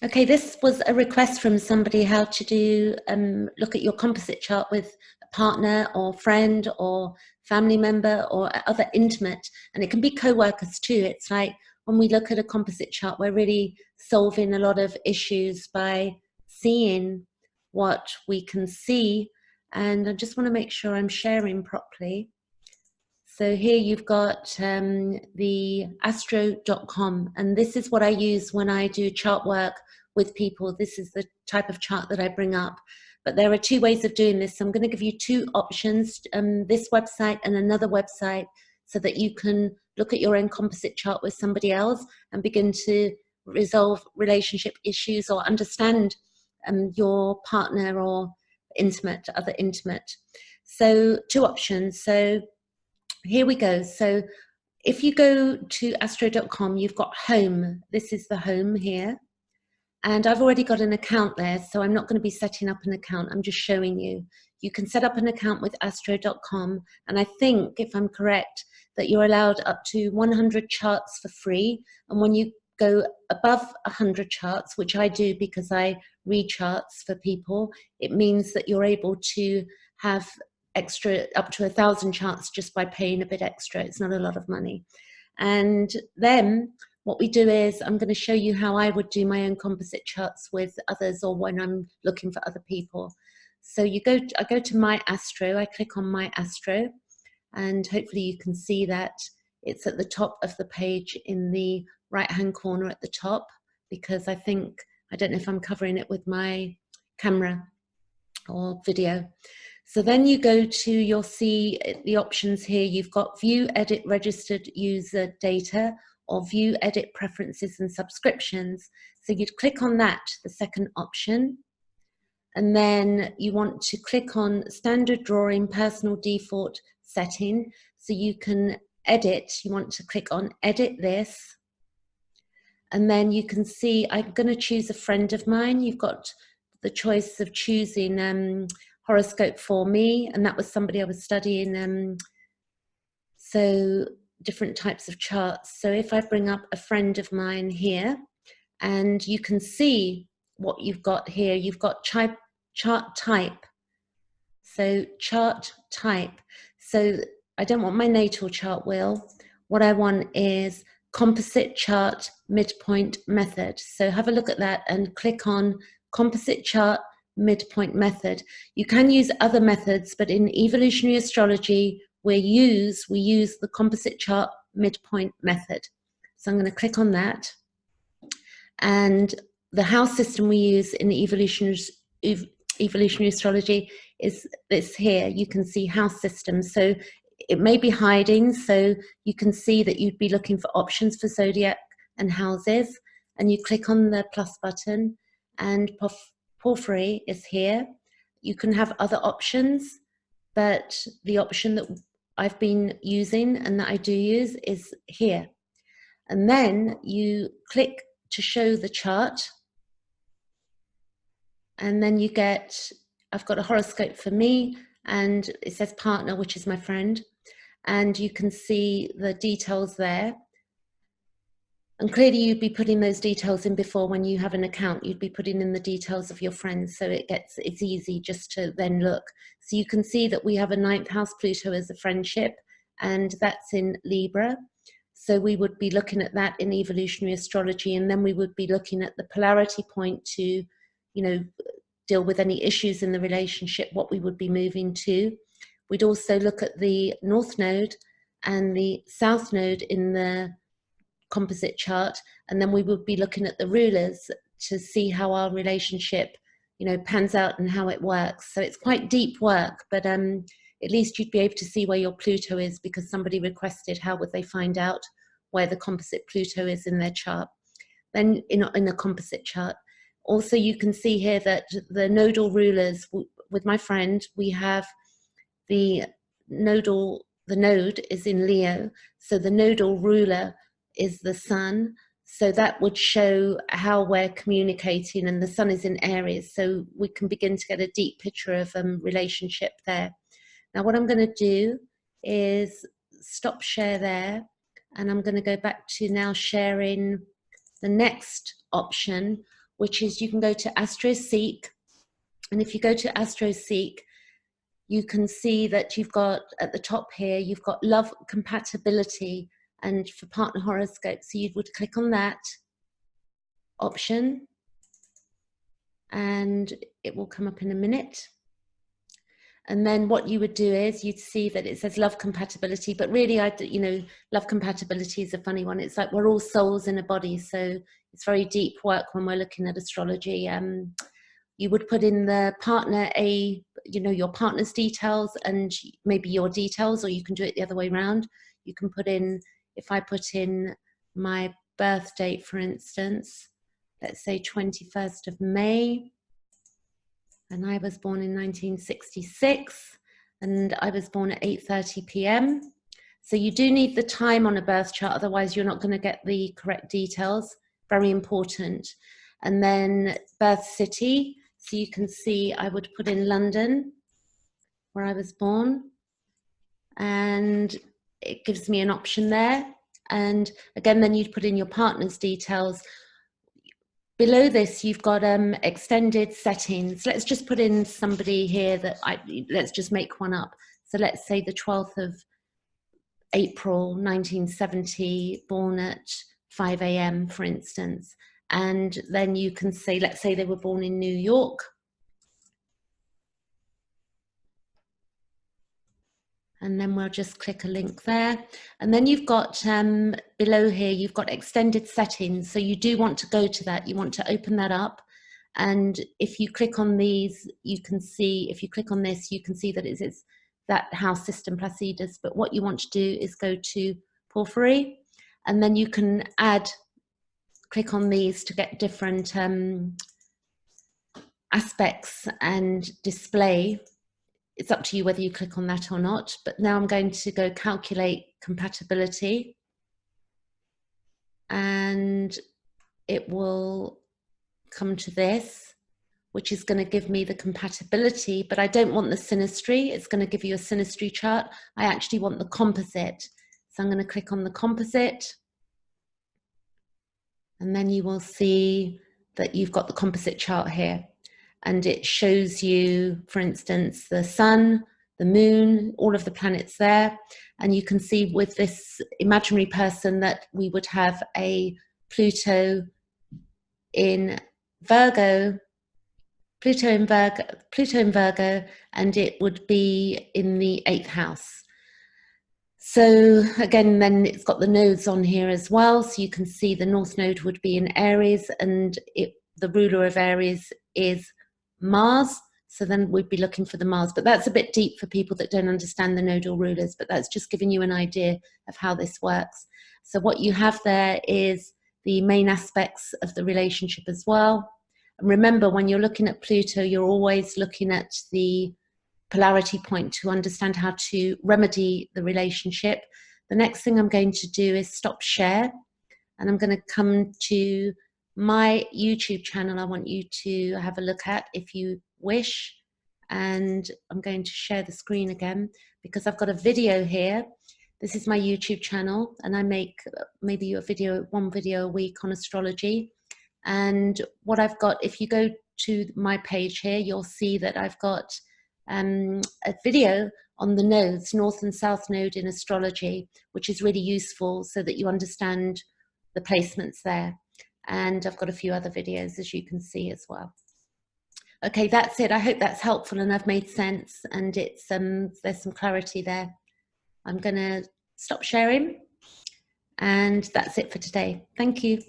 Okay, this was a request from somebody how to do look at your composite chart with a partner or friend or family member or other intimate, and it can be co-workers too. It's like when we look at a composite chart, we're really solving a lot of issues by seeing what we can see. And I just want to make sure I'm sharing properly. So here you've got the astro.com, and this is what I use when I do chart work with people. This is the type of chart that I bring up. But there are two ways of doing this. So I'm going to give you two options, this website and another website, so that you can look at your own composite chart with somebody else and begin to resolve relationship issues or understand your partner or other intimate. So two options. So here we go. So if you go to astro.com, you've got home. This is the home here. And I've already got an account there, so I'm not going to be setting up an account. I'm just showing you. You can set up an account with astro.com. And I think, if I'm correct, that you're allowed up to 100 charts for free. And when you go above 100 charts, which I do because I read charts for people, it means that you're able to have extra up to 1,000 charts just by paying a bit extra. It's not a lot of money. And then what we do is I'm going to show you how I would do my own composite charts with others, or when I'm looking for other people. So I go to My Astro, I click on My Astro, and hopefully you can see that it's at the top of the page in the right hand corner at the top, because I don't know if I'm covering it with my camera or video. So then you go to, you'll see the options here. You've got view, edit registered user data, or view, edit preferences and subscriptions. So you'd click on that, the second option. And then you want to click on standard drawing, personal default setting. So you can edit, you want to click on edit this. And then you can see, I'm going to choose a friend of mine. You've got the choice of choosing horoscope for me, and that was somebody I was studying, so different types of charts. So if I bring up a friend of mine here, and you can see what you've got here, you've got chart type. So chart type. So I don't want my natal chart, Will. What I want is composite chart midpoint method. So have a look at that and click on composite chart midpoint method. You can use other methods, but in evolutionary astrology, we use the composite chart midpoint method. So I'm going to click on that. And the house system we use in evolutionary astrology is this here. You can see house systems. So it may be hiding. So you can see that you'd be looking for options for zodiac and houses. And you click on the plus button, and porphyry is here. You can have other options, but the option that I've been using and that I do use is here. And then you click to show the chart. And then you get, I've got a horoscope for me, and it says partner, which is my friend. And you can see the details there. And clearly you'd be putting those details in before. When you have an account, you'd be putting in the details of your friends, so it's easy just to then look. So you can see that we have a 9th house Pluto as a friendship, and that's in Libra. So we would be looking at that in evolutionary astrology, and then we would be looking at the polarity point to, deal with any issues in the relationship, what we would be moving to. We'd also look at the North Node and the South Node in the composite chart, and then we would be looking at the rulers to see how our relationship pans out and how it works. So it's quite deep work, but at least you'd be able to see where your Pluto is, because somebody requested how would they find out where the composite Pluto is in their chart, then in a composite chart. Also, you can see here that the nodal rulers, with my friend, we have the node is in Leo, so the nodal ruler is the sun. So that would show how we're communicating, and the sun is in Aries, so we can begin to get a deep picture of relationship there. Now what I'm going to do is stop share there, and I'm going to go back to now sharing the next option, which is you can go to AstroSeek. And if you go to AstroSeek, you can see that you've got at the top here, you've got love compatibility and for partner horoscope. So you would click on that option and it will come up in a minute. And then what you would do is you'd see that it says love compatibility, but really, love compatibility is a funny one. It's like we're all souls in a body. So it's very deep work when we're looking at astrology. You would put in the partner, your partner's details and maybe your details, or you can do it the other way around. You can put in, if I put in my birth date, for instance, let's say 21st of May, and I was born in 1966, and I was born at 8:30 p.m. So you do need the time on a birth chart, otherwise you're not going to get the correct details. Very important. And then birth city. So you can see I would put in London, where I was born, and it gives me an option there. And again, then you'd put in your partner's details. Below this, you've got extended settings. Let's just put in somebody here that let's just make one up. So let's say the 12th of April, 1970, born at 5 a.m., for instance. And then you can say, let's say they were born in New York. And then we'll just click a link there. And then you've got below here, you've got extended settings. So you do want to go to that. You want to open that up. And if you click on these, you can see, if you click on this, you can see that it's that house system Placidus. But what you want to do is go to Porphyry. And then you can click on these to get different aspects and display. It's up to you whether you click on that or not, but now I'm going to go calculate compatibility, and it will come to this, which is going to give me the compatibility, but I don't want the synastry. It's going to give you a synastry chart. I actually want the composite. So I'm going to click on the composite, and then you will see that you've got the composite chart here. And it shows you, for instance, the sun, the moon, all of the planets there. And you can see with this imaginary person that we would have a Pluto in Virgo, and it would be in the 8th house. So again, then it's got the nodes on here as well. So you can see the North Node would be in Aries, and the ruler of Aries is Mars. So then we'd be looking for the Mars, but that's a bit deep for people that don't understand the nodal rulers, but that's just giving you an idea of how this works. So what you have there is the main aspects of the relationship as well. And remember, when you're looking at Pluto, you're always looking at the polarity point to understand how to remedy the relationship. The next thing I'm going to do is stop share, and I'm going to come to my YouTube channel. I want you to have a look at if you wish, and I'm going to share the screen again because I've got a video here. This is my YouTube channel, and I make maybe one video a week on astrology. And what I've got, if you go to my page here, you'll see that I've got a video on the nodes, North and South Node in astrology, which is really useful so that you understand the placements there. And I've got a few other videos, as you can see as well. Okay, that's it. I hope that's helpful and I've made sense, and it's there's some clarity there. I'm going to stop sharing, and that's it for today. Thank you.